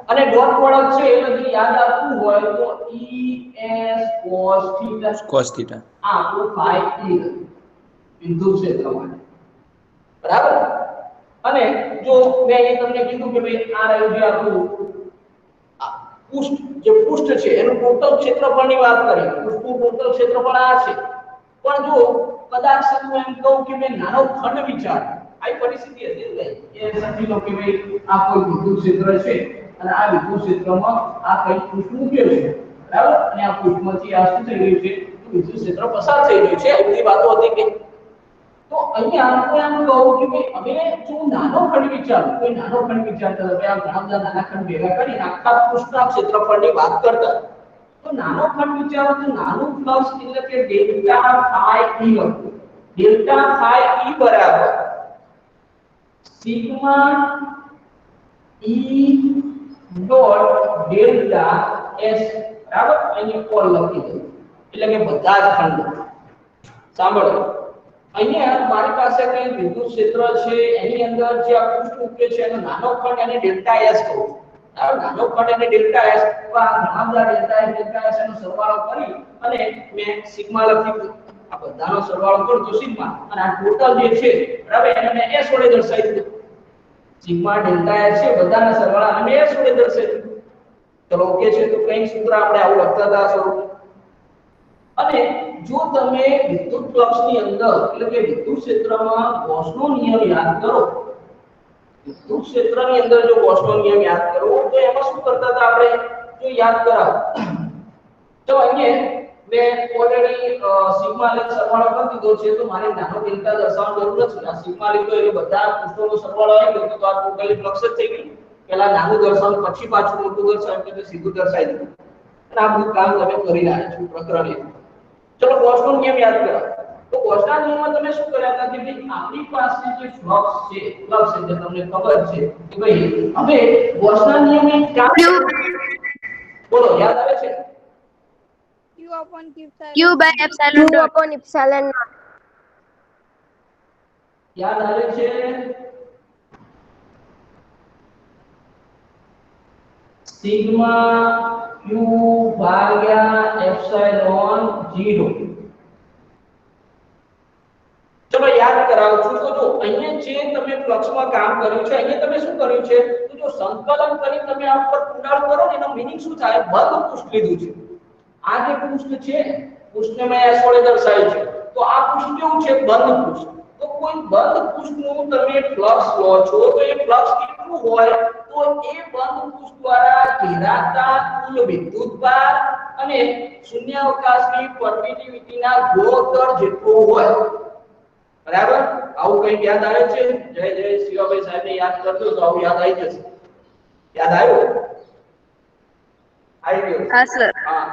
Speaker 1: અને ડોટ પ્રોડક્ટ છે એ બધી યાદ આપવું હોય તો E S cos θ આ આપણું phi e વિદ્યુત ક્ષેત્ર માટે બરાબર અને જો મેં અહીં તમને કીધું કે ભાઈ આ રહ્યું જે આપણું પૃષ્ઠ છે એનું ટોટલ ક્ષેત્રફળની વાત કરીએ પૃષ્ઠનું ટોટલ ક્ષેત્રફળ આ છે પણ જો કદાચ હું એમ કહું કે મેં નાનો ખંડ વિચાર આ પરિસ્થિતિ હતી ને એ સમજી લો કે ભાઈ આ કોઈ વિદ્યુત ક્ષેત્ર છે અને આ વિદ્યુત ક્ષેત્રમાં આ કઈ પૃષ્ઠ મૂકેલું છે બરાબર અને આ પૃષ્ઠમાંથી આ શું થઈ રહ્યું છે વિદ્યુત ક્ષેત્ર પસાર થઈ રહ્યું છે એ બધી વાતો હતી કે તો અહીંયા આપણે એમ કહું કે ભાઈ હવે જો નાનો ખંડ વિચારું કોઈ નાનો ખંડ વિચારતા હવે આ ઘણા બધા નાના ખંડ ભેગા કરીને આખા પૃષ્ઠના ક્ષેત્રફળની વાત કરતા તો નાનો ખંડ વિચારો તો નાનું ફ્લક્સ એટલે કે ડેલ્ટા phi e લખો ડેલ્ટા phi e બરાબર sigma e dot delta s બરાબર અહીં ઓલ લખી દો એટલે કે બધા જ ખંડો સાંભળો અહીંયા મારી પાસે કઈ વિદ્યુત ક્ષેત્ર છે એની અંદર જે આ પૃષ્ઠ મૂકે છે એનો નાનો ખંડ એને ડેલ્ટા s કહું આ નાનો ખંડ એને ડેલ્ટા s આ ઘણા બધા ડેલ્ટા s નો સરવાળો કરી અને મેં સિગ્મા લખી દીધું આ બધાનો સરવાળો કરું તો સિગ્મા અને આ ટોટલ જે છે બરાબર એને મેં s વડે દર્શાવી દીધું સિગ્મા ડેલ્ટા s છે બધાના સરવાળા અને s વડે દર્શાવી દીધું ચલો ઓકે છે તો કઈ સૂત્ર આપણે આવું લખતા હતા સ્વરૂપ અને જો તમે વિદ્યુત ફ્લક્સની અંદર એટલે કે વિદ્યુત ક્ષેત્રમાં ગૌસનો નિયમ યાદ કરો વિદ્યુત ક્ષેત્રની અંદર જો ગૌસનો નિયમ યાદ કરો તો એમાં શું કરતા હતા આપણે જો યાદ કરાવો તો અહીંયા મેં ઓલરેડી સિગ્મા લે સરવાળો કરી દીધો છે તો મારે નાનો ડેલ્ટા દર્શાવવાની જરૂર નથી આ સિગ્મા લીધો એટલે બધા પૃષ્ઠોનો સરવાળો આવી ગયો તો આ ટોટલી ફ્લક્સ જ થઈ ગયું પહેલા નાનું દર્શાવવું પછી પાછું મોટું દર્શાવ્યું એટલે સીધું દર્શાવી દીધું અને આ બધું કામ તમે કરી રહ્યા છો પ્રકરણ ચલો ગૌસનો નિયમ યાદ કરો તો ગૌસના નિયમમાં તમે શું કર્યા હતા કે ભાઈ આપણી પાસે જે ફ્લક્સ છે એટલે તમને ખબર છે કે ભાઈ હવે ગૌસના નિયમે બોલો યાદ આવે છે
Speaker 4: Q by epsilon dot
Speaker 1: યાદ આવે છે સિગ્મા q ભાગ્યા એપ્સિલોન 0 ચલો યાદ કરાવું છું તો જો અહીંયા જે તમે ફ્લક્સમાં કામ કર્યું છે અહીંયા તમે શું કર્યું છે તો જો સંકલન કરી તમે આ ઉપર કુંડાળ કરો ને એનો મીનિંગ શું થાય બંધ પૃષ્ઠ લીધું છે આ જે પૃષ્ઠ છે પૃષ્ઠને મેં s વડે દર્શાવ્યું છે તો આ પૃષ્ઠ કેવું છે બંધ પૃષ્ઠ તો કોઈ બંધ પૃષ્ઠનું તમે ફ્લક્સ લો છો તો એ ફ્લક્સ કેટલું હોય તો એ બંધ પૃષ્ઠ દ્વારા ઘેરાતા કુલ વિદ્યુતભાર અને શૂન્યાવકાશની પરમિટિવિટીના ગુણોત્તર જેટલો હોય બરાબર આવું કઈ યાદ આવે છે જય શિવાભાઈ સાહેબને યાદ કરજો તો આવું યાદ આવી જશે યાદ આવ્યું આવી ગયું
Speaker 4: હા સર
Speaker 1: હા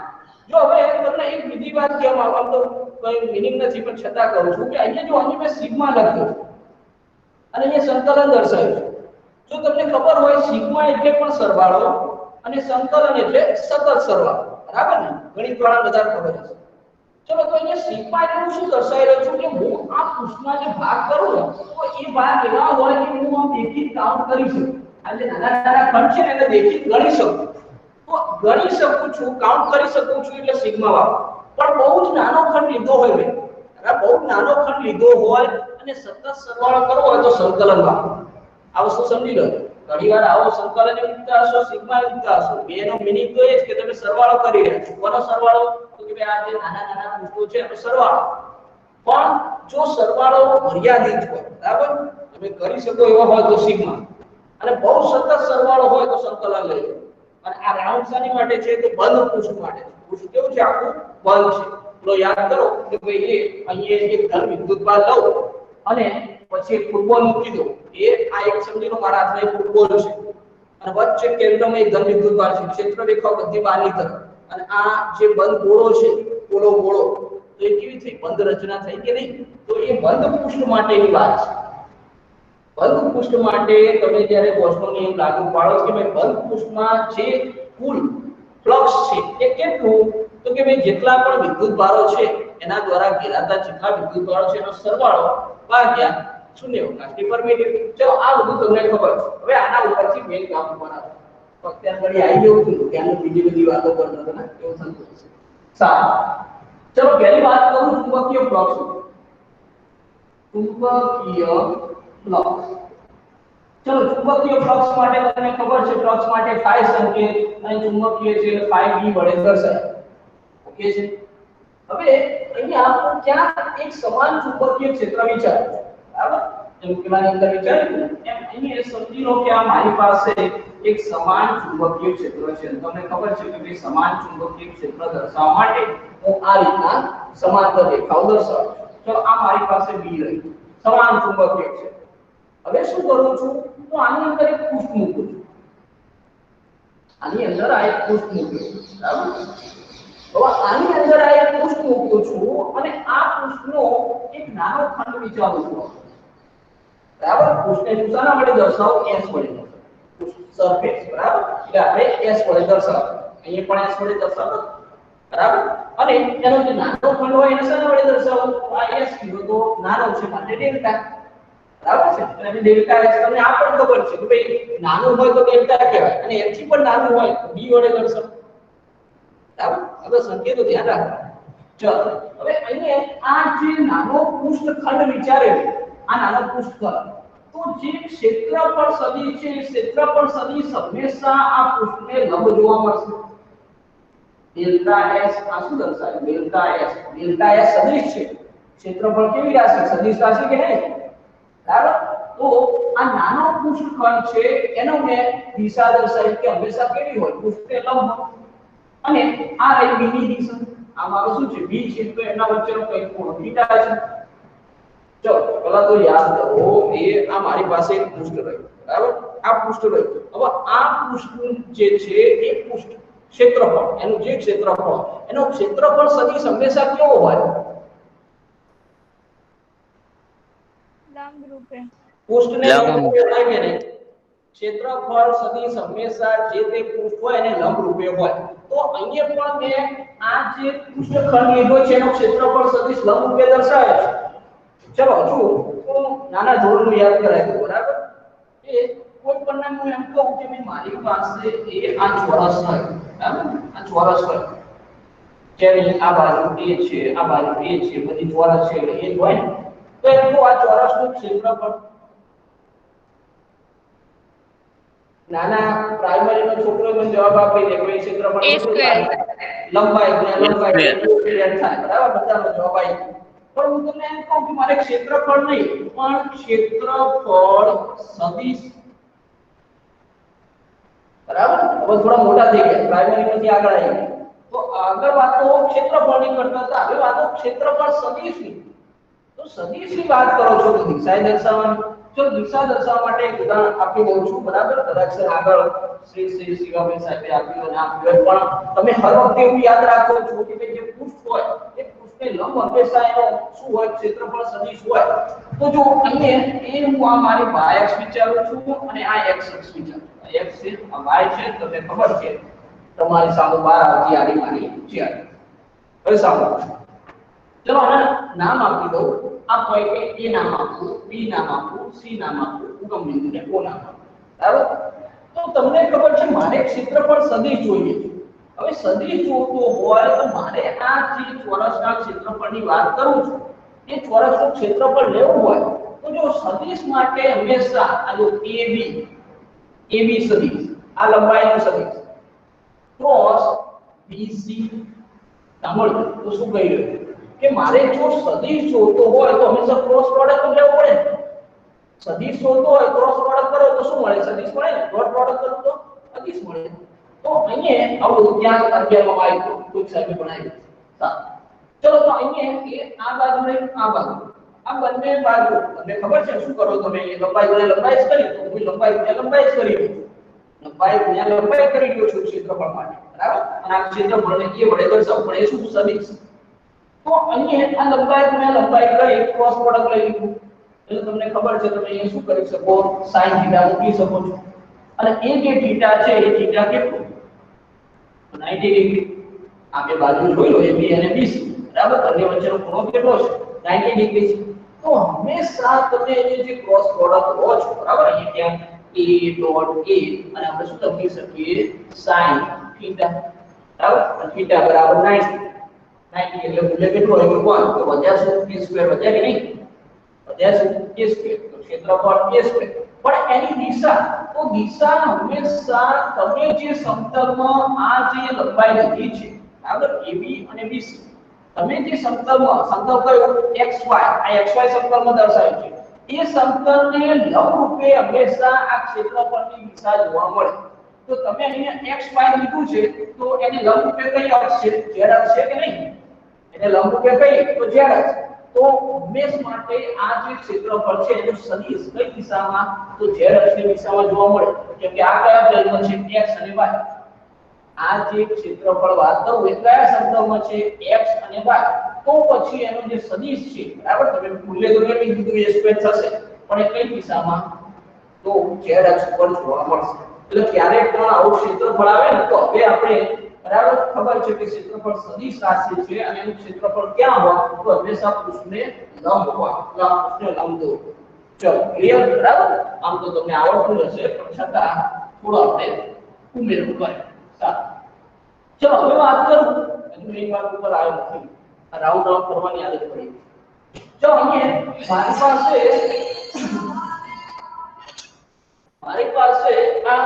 Speaker 1: જો હવે તમને એક બીજી વાત કહેવા આમ તો કોઈ મીનિંગ નથી પણ છતાં કહું છું કે અહીંયા જો અહીં મેં સિગ્મા લખ્યું અને અહીંયા સંકલન દર્શાવ્યું છે જો તમને ખબર હોય સિગ્મા એટલે પણ સરવાળો અને સંકલન એટલે સતત સરવાળો બરાબર ને ગણિત વાળા બધા ખબર હશે ચલો તો અહીંયા સિગ્મા એટલે શું દર્શાવી રહ્યો છું કે હું આ પૃષ્ઠમાં જે ભાગ કરું ને તો એ ભાગ એવા હોય કે હું આમ દેખીત કાઉન્ટ કરી શકું આ જે નાના નાના ખંડ છે ને એને દેખીત ગણી શકું તો ગણી શકું છું કાઉન્ટ કરી શકું છું એટલે સિગ્મા વાળો પણ બહુ જ નાનો ખંડ લીધો હોય મેં બહુ નાનો ખંડ લીધો હોય અને સતત સરવાળો કરવો હોય તો સંકલન વાળો આ વસ્તુ સમજી લો ઘણીવાર આવો સંકલન યુક્ત હશો સિગ્મા યુક્ત હશો બેનો મીનિંગ તો એ જ કે તમે સરવાળો કરી રહ્યા છો કોનો સરવાળો તો કે ભાઈ આ જે નાના નાના પૃષ્ઠો છે એનો સરવાળો પણ જો સરવાળો મર્યાદિત હોય બરાબર તમે કરી શકો એવો હોય તો સિગ્મા અને બહુ સતત સરવાળો હોય તો સંકલન લઈ લો અને આ રાઉન્ડ શાની માટે છે તો બંધ પૃષ્ઠ માટે પૃષ્ઠ કેવું છે આખું બંધ છે તો યાદ કરો કે ભાઈ એ અહીંયા એક ધન વિદ્યુતભાર લઉં અને પછી એક ફૂટબોલ મૂકી દો એ આ એક સમજી લો મારા હાથમાં એક ફૂટબોલ છે અને વચ્ચે કેન્દ્રમાં એક ધન વિદ્યુતભાર છે ક્ષેત્ર રેખા બધી બહારની તરફ અને આ જે બંધ ગોળો છે ગોળો તો એ કેવી થઈ બંધ રચના થઈ કે નહીં તો એ બંધ પૃષ્ઠ માટેની વાત છે બંધ પૃષ્ઠ માટે તમે જ્યારે ગોસનો નિયમ લાગુ પાડો કે ભાઈ બંધ પૃષ્ઠમાં જે કુલ ફ્લક્સ છે એ કેટલું તો કે ભાઈ જેટલા પણ વિદ્યુતભારો છે એના દ્વારા ઘેરાતા જેટલા વિદ્યુતભારો છે એનો સરવાળો ભાગ્યા શૂન્યાવકાશની પરમિટિવ ચલો આ બધું તમને ખબર છે હવે આના ઉપરથી મેઇન કામ બનાવો અત્યારે ઘડી આવી ગયું હતું ત્યાં બીજી બધી વાતો કરતો હતો ને એવું થતું છે સારું ચલો પહેલી વાત કરું ચુંબકીય ફ્લક્સ ચુંબકીય ફ્લક્સ ચલો ચુંબકીય ફ્લક્સ માટે તમને ખબર છે ફ્લક્સ માટે phi સંકેત અને ચુંબકીય છે એટલે phi b વડે દર્શાવાય ઓકે છે હવે અહીંયા આપણે ક્યાં એક સમાન ચુંબકીય ક્ષેત્ર વિચાર બરાબર જેમ કે મારી અંદર વિચાર્યું એમ અહીં સમજી લો કે આ મારી પાસે એક સમાન ચુંબકીય ક્ષેત્ર છે તમને ખબર છે કે ભાઈ સમાન ચુંબકીય ક્ષેત્ર દર્શાવવા માટે હું આ રીતના સમાંતર રેખાઓ દર્શાવું ચલો આ મારી પાસે b રહી સમાન ચુંબકીય ક્ષેત્ર હવે શું કરું છું તો આની અંદર એક પૃષ્ઠ મૂકું છું આની અંદર આ એક પૃષ્ઠ મૂકું છું બરાબર હવે આની અંદર આ એક પૃષ્ઠ મૂકું છું અને આ પૃષ્ઠનો એક નાનો ખંડ વિચારું છું બરાબર પૃષ્ઠને શાના વડે દર્શાવો s વડે સરફેસ બરાબર એટલે આપણે s વડે દર્શાવો અહીંયા પણ s વડે દર્શાવો બરાબર અને એનો જે નાનો ખંડ હોય એને શાના વડે દર્શાવો આ s કીધું તો નાનો છે માટે ડેલ્ટા બરાબર છે અને ડેલ્ટા s તમને આ પણ ખબર છે કે ભાઈ નાનું હોય તો ડેલ્ટા કહેવાય અને m થી પણ નાનું હોય તો b વડે દર્શાવો બરાબર હવે સંકેતો ધ્યાન રાખો ચલો હવે અહીંયા આ જે નાનો પૃષ્ઠખંડ વિચારે આ નાનો પૃષ્ઠખંડ તો જે ક્ષેત્રફળ સદિશ છે ક્ષેત્રફળ સદિશ હંમેશા આ પૃષ્ઠને લંબ જોવા મળશે ડેલ્ટા s આ શું દર્શાવે ડેલ્ટા s સદિશ છે ક્ષેત્રફળ કેવી રાશિ સદિશ રાશિ કે નહીં બરાબર તો આ નાનો પૃષ્ઠખંડ છે એનો મેં દિશા દર્શાવી કે હંમેશા કેવી હોય પૃષ્ઠને લંબ અને આ રહી b ની દિશા આ મારું શું છે b છે તો એના વચ્ચેનો કઈ કોણ થીટા છે ચલો પહેલા તો યાદ કરો એ આ મારી પાસે એક પૃષ્ઠ રહ્યું બરાબર આ પૃષ્ઠ રહ્યું હવે આ પૃષ્ઠ જે છે એ પૃષ્ઠ ક્ષેત્રફળ એનું જે ક્ષેત્રફળ એનો ક્ષેત્રફળ સદિશ હંમેશા કેવો હોય
Speaker 4: લંબ રૂપે
Speaker 1: પૃષ્ઠને લંબ રૂપે હોય કે નહીં ક્ષેત્રફળ સદિશ હંમેશા જે તે પૃષ્ઠ હોય એને લંબ રૂપે હોય તો અહીંયા પણ મેં આ જે પૃષ્ઠખંડ લીધો છે એનો ક્ષેત્રફળ સદિશ લંબ રૂપે દર્શાવે છે ચલો જો હું નાના ધોરણનું યાદ કરાવી દઉં બરાબર એ કોઈ પણ હું એમ કહું કે મેં મારી પાસે એ આ ચોરસ હોય બરાબર આ ચોરસ હોય જેની આ બાજુ a છે આ બાજુ a છે બધી ચોરસ છે એટલે એ જ હોય ને તો એટલું આ ચોરસનું ક્ષેત્રફળ નાના પ્રાઇમરી નો છોકરો મને જવાબ આપી દે કોઈ ક્ષેત્રફળ લંબાઈ ક્લિયર થાય બરાબર બધાનો જવાબ આવી પણ હું તમને એમ કહું કે મારે ક્ષેત્રફળ નહીં પણ ક્ષેત્રફળ સદિશ બરાબર હવે થોડા મોટા થઈ ગયા પ્રાઇમરી માંથી આગળ આવી ગયા તો આગળ વાતો ક્ષેત્રફળની કરતા હતા હવે વાતો ક્ષેત્રફળ સદિશની તો સદિશની વાત કરો છો તો દિશાએ દર્શાવવાની ચલો દિશા દર્શાવવા માટે એક ઉદાહરણ આપી દઉં છું, બરાબર? કદાચ સર આગળ શ્રી શિવાભાઈ સાહેબે આપ્યું અને આપ્યું, પણ તમે હર વખતે એવું યાદ રાખો છો કે જે પૃષ્ઠ હોય એ પૃષ્ઠને લંબ હંમેશા એનો શું હોય, ક્ષેત્રફળ સદિશ હોય. તો જો અહીંયા એ હું આ મારી y અક્ષ વિચારું છું અને આ x અક્ષ વિચારું. આ x છે, આ y છે, તમને ખબર છે તમારી સામે 12 આવતી આડી મારી છે. હવે સાંભળો, ચલો આને નામ આપી દઉં. આ પોઈન્ટ એ નામ આપું, b નામ આપું, c નામ આપું, ઉગમ બિંદુને o નામ આપું. બરાબર? તો તમને ખબર છે મારે ક્ષેત્રફળ સદિશ જોઈએ છે. હવે સદિશ જોતો હોય તો મારે આ જે ચોરસના ક્ષેત્રફળની વાત કરું છું એ ચોરસનું ક્ષેત્રફળ લેવું હોય તો જો સદિશ માટે હંમેશા આ જો AB સદિશ, આ લંબાઈનું સદિશ ક્રોસ BC, સાંભળો તો શું કહી રહ્યું કે મારે જો સદિશ જોતો હોય તો હંમેશા ક્રોસ પ્રોડક્ટ લેવું પડે. સદિશ જોતો હોય ક્રોસ પ્રોડક્ટ કરો તો શું મળે? સદિશ મળે ને. ડોટ પ્રોડક્ટ કરો તો સદિશ મળે. તો અહીંયા આવું ત્યાં 11 માં આવ્યું તો કોઈ સાહેબે બનાવ્યું. ચલો તો અહીંયા એ આ બાજુ ને આ બાજુ, આ બંને બાજુ તમને ખબર છે શું કરો તમે? એ લંબાઈ ગુણ્યા લંબાઈ જ કરી તો હું લંબાઈ ગુણ્યા લંબાઈ જ કરી દઉં. લંબાઈ ગુણ્યા લંબાઈ કરી દઉં છું ક્ષેત્રફળ માટે, બરાબર? અને આ ક્ષેત્રફળને એ વડે દર્શાવું પણ એ શું સદિશ. તો અહીંયા આ લંબાઈ ગુણ્યા લંબાઈ કરી ક્રોસ પ્રોડક્ટ લઈ લીધું. એટલે તમને ખબર છે તમે અહીંયા શું કરી શકો? sin θ મૂકી શકો છો. અને એ જે θ છે એ θ કેટલું? 90 ડિગ્રી. આ બે બાજુ જોઈ લો, AB અને BC, બરાબર? બંને વચ્ચેનો ખૂણો કેટલો છે? 90 ડિગ્રી છે. તો હંમેશા તમે એ જે ક્રોસ પ્રોડક્ટ લો છો, બરાબર? અહીંયા ત્યાં A ડોટ A અને આપણે શું લખી શકીએ? sin θ, બરાબર? θ બરાબર 90. 90 એટલે મૂલ્ય કેટલું આવ્યું? 1. તો વધ્યા શું? a સ્ક્વેર વધ્યા કે નહીં? વધ્યા શું? a square. તો ક્ષેત્રફળ a સ્ક્વેર. પણ એની દિશા, તો દિશા હંમેશા તમે જે સમતલમાં આ જે લંબાઈ લીધી છે, બરાબર? AB અને BC, તમે જે સમતલમાં સમતલ કયો? XY, આ XY સમતલમાં દર્શાવ્યું છે. એ સમતલને લંબરૂપે હંમેશા આ ક્ષેત્રફળની દિશા જોવા મળે. તો તમે અહીંયા XY લીધું છે તો એને લંબરૂપે કઈ અક્ષ છે? Z અક્ષ છે કે નહીં? એને લંબરૂપે કઈ? તો Z અક્ષ. તો હંમેશ માટે આ જે ક્ષેત્રફળ છે એનું સદિશ કઈ દિશામાં? તો z અક્ષની દિશામાં જોવા મળે. કેમ કે આ કયા પ્લેનમાં છે? x અને y. આ જે ક્ષેત્રફળ વાત કરું એ કયા સમતલમાં છે? x અને y. તો પછી એનો જે સદિશ છે, બરાબર? તમે મૂલ્ય તો કેટલી દીધું? a સ્ક્વેર થશે, પણ એ કઈ દિશામાં? તો z અક્ષ પર જોવા મળશે. એટલે ક્યારેક પણ આવું ક્ષેત્રફળ આવે ને તો હવે આપણે બરાબર ખબર છે કે ક્ષેત્રફળ સદિશ રાશિ છે અને એનું ક્ષેત્રફળ ક્યાં હોય? તો હંમેશા પૃષ્ઠને લંબ હોય. પૃષ્ઠને લંબ દો. ચલો ક્લિયર, બરાબર? આમ તો તમને આવડતું હશે પણ છતાં થોડું આપણે ઉમેરવું પડે. સારું, ચલો હવે વાત કરું. હજુ એક વાત ઉપર આવ્યો નથી, રાઉન્ડ રાઉન્ડ કરવાની આદત પડી. ચલો અહીંયા મારી પાસે આ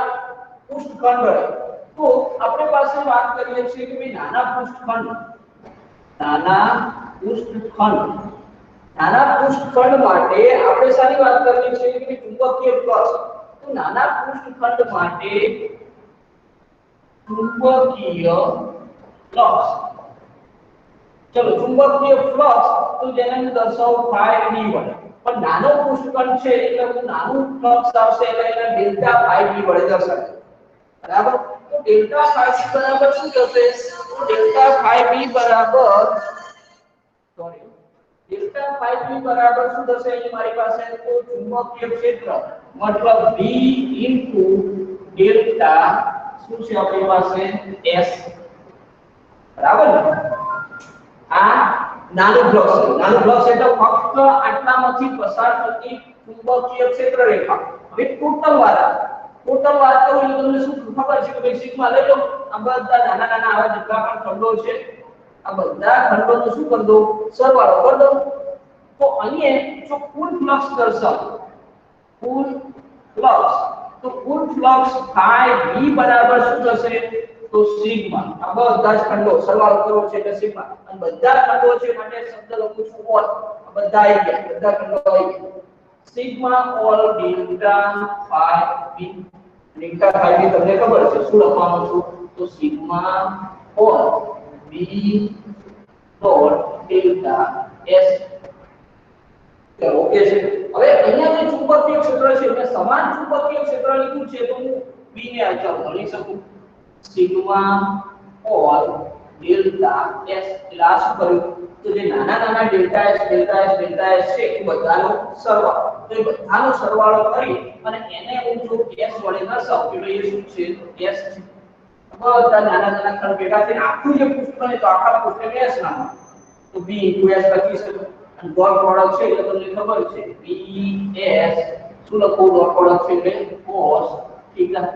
Speaker 1: પૃષ્ઠખંડ છે. તો આપણે પાસે વાત કરીએ છીએ કે ભાઈ નાના પૃષ્ઠખંડ માટે આપણે સારી વાત કરવી છે કે ચુંબકીય ફ્લક્સ. તો નાના પૃષ્ઠખંડ માટે ચુંબકીય ફ્લક્સ, ચલો ચુંબકીય ફ્લક્સ તો જેને હું દર્શાવું phi d વડે. પણ નાનો પૃષ્ઠખંડ છે એટલે હું નાનું ફ્લક્સ આવશે એટલે એને ડેલ્ટા phi d વડે દર્શાવીશ, બરાબર? તો ડેલ્ટા phi b બરાબર શું થશે? તો ડેલ્ટા phi b બરાબર શું થશે? અહીં મારી પાસે તો ચુંબકીય ક્ષેત્ર મતલબ B ડેલ્ટા શું છે આપણી પાસે? S, બરાબર? આ નાનું ફ્લક્સ એટલે ફક્ત આટલામાંથી પસાર થતી ચુંબકીય ક્ષેત્ર રેખા. હવે ટોટલ વાત કરું એટલે તમને શું ખબર છે કે ભાઈ સિગ્મા લઈ લો. આ બધા નાના નાના આવા જેટલા પણ ખંડો છે આ બધા ખંડોનો શું કરી દો? સરવાળો કરી દો. તો અહીંયા જો કુલ ફ્લક્સ દર્શાવો, કુલ ફ્લક્સ phi b બરાબર શું થશે? તો સિગ્મા. આ બધા જ ખંડો સરવાળો કરવો છે એટલે સિગ્મા. અને બધા ખંડો છે માટે શબ્દ લખું છું ઓલ. આ બધા આવી ગયા, બધા ખંડો આવી ગયા. Sigma all delta phi b. Delta phi b તમને ખબર છે શું લખવાનું છું? તો sigma all b dot delta s. Okay છે. હવે અહીંયા જે ચુંબકીય સમાન ચુંબકીય ક્ષેત્ર લીધું છે તો હું B ને આ ચાલો ગણી શકું સિગ્મા ઓલ ડેલ્ટા S એટલે આ શું કર્યું તો જે નાના નાના ડેલ્ટા S છે એ બધાનો સરવાળો તો એ બધાનો સરવાળો કરી અને એને હું જો S વડે દર્શાવું એટલે એ શું છે S છે બધા નાના નાના ખંડ ભેગા થઈને આખું જે પૃષ્ઠ બને તો આખા પૃષ્ઠને S નામ તો B * S લખી શકો અને ડોટ પ્રોડક્ટ છે એટલે તમને ખબર છે B S શું લખો ડોટ પ્રોડક્ટ છે એટલે cos થીટા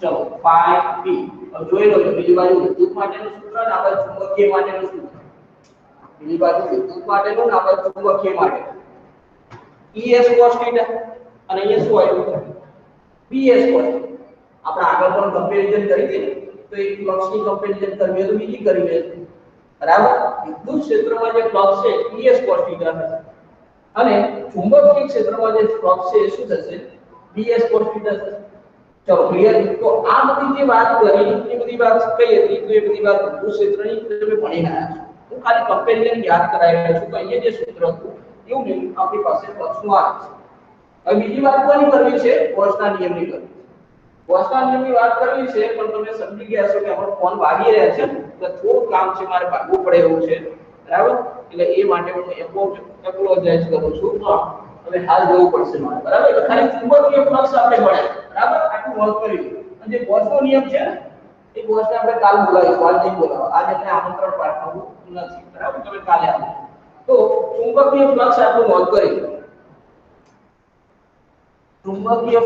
Speaker 1: ચલો phi b હવે જોઈ લો બીજી બાજુ વિદ્યુત માટેનું સૂત્ર અને આ બાજુ ચુંબકીય માટેનું સૂત્ર બીજી બાજુ વિદ્યુત માટેનું અને આ બાજુ ચુંબકીય માટે Es cos થીટા અને અહીંયા શું આવ્યું Bs cos આપણે આગળ પણ કમ્પેરીઝન કરી હતી તો એક ફ્લક્સની કમ્પેરીઝન કરવી તો બીજી કરી લે બરાબર વિદ્યુત ક્ષેત્રમાં જે ફ્લક્સ છે Es cos થીટા હશે અને ચુંબકીય ક્ષેત્રમાં જે ફ્લક્સ છે શું થશે Bs cos થીટા થશે ચલો ક્લિયર તો આ બધી જે વાત કરી એ બધી વાત કઈ હતી તો એ બધી વાત વિદ્યુત ક્ષેત્રની તમે ભણી ગયા છો હું ખાલી કમ્પેરીઝન યાદ કરાવી રહ્યો છું કે અહીંયા જે સૂત્ર હતું એવું નહીં આપણી પાસે ફ્લક્સનું આ છે હવે બીજી વાત કોની કરવી છે ગૌસના નિયમની કરવી ગૌસના નિયમની વાત કરવી છે પણ તમે સમજી ગયા છો કે આપણો ફોન વાગી રહ્યા છે એટલે થોડું કામ છે મારે ભાગવું પડે એવું છે બરાબર એટલે એ માટે હું એપોલોજાઇઝ કરું છું હવે હાલ જવું પડશે મારે બરાબર એટલે ખાલી ચુંબકીય ફ્લક્સ આપણે ભણ્યા બરાબર આટલું નોંધ કરી લો અને જે ગૌસનો નિયમ છે ને એ ગૌસને આપણે કાલ બોલાવીશું આજ નહીં બોલાવો આજે આપણે આમંત્રણ પાઠવવું નથી બરાબર તમે કાલે આવો તો ચુંબકીય ફ્લક્સ આટલું નોંધ કરી લો ચુંબકીય